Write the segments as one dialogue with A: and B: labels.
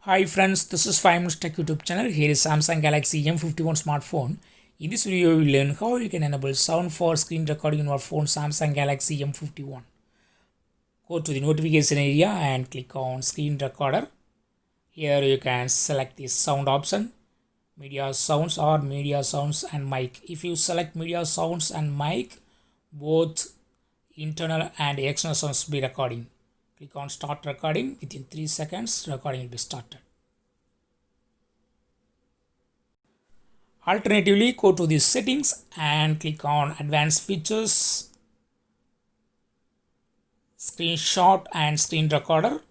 A: Hi friends, this is 5 Minutes Tech YouTube channel. Here is Samsung Galaxy M51 smartphone. In this video, we will learn how you can enable sound for screen recording in your phone Samsung Galaxy M51. Go to the notification area and click on screen recorder. Here you can select the sound option, media sounds or media sounds and mic. If you select media sounds and mic, both internal and external sounds will be recording. Click on start recording. Within 3 seconds, recording will be started. Alternatively, go to the settings and click on advanced features, screenshot and screen recorder.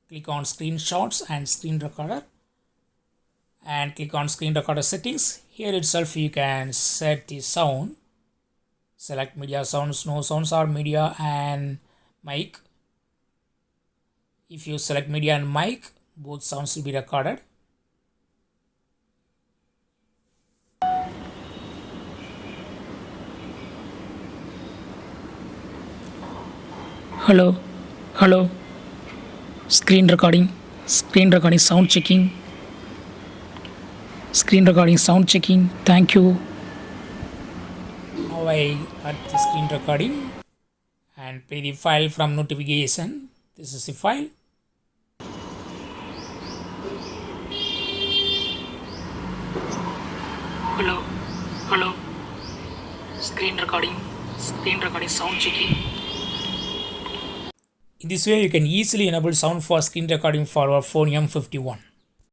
A: Click on screenshots and screen recorder and click on screen recorder settings. Here itself you can set the sound. Select media sounds, no sounds or media and mic. If you select media and mic, both sounds will be recorded. Hello, screen recording sound checking, thank you. Now I cut the screen recording and play the file from notification. This is the file. Hello, screen recording sound checking. In this way, you can easily enable sound for screen recording for our phone M51.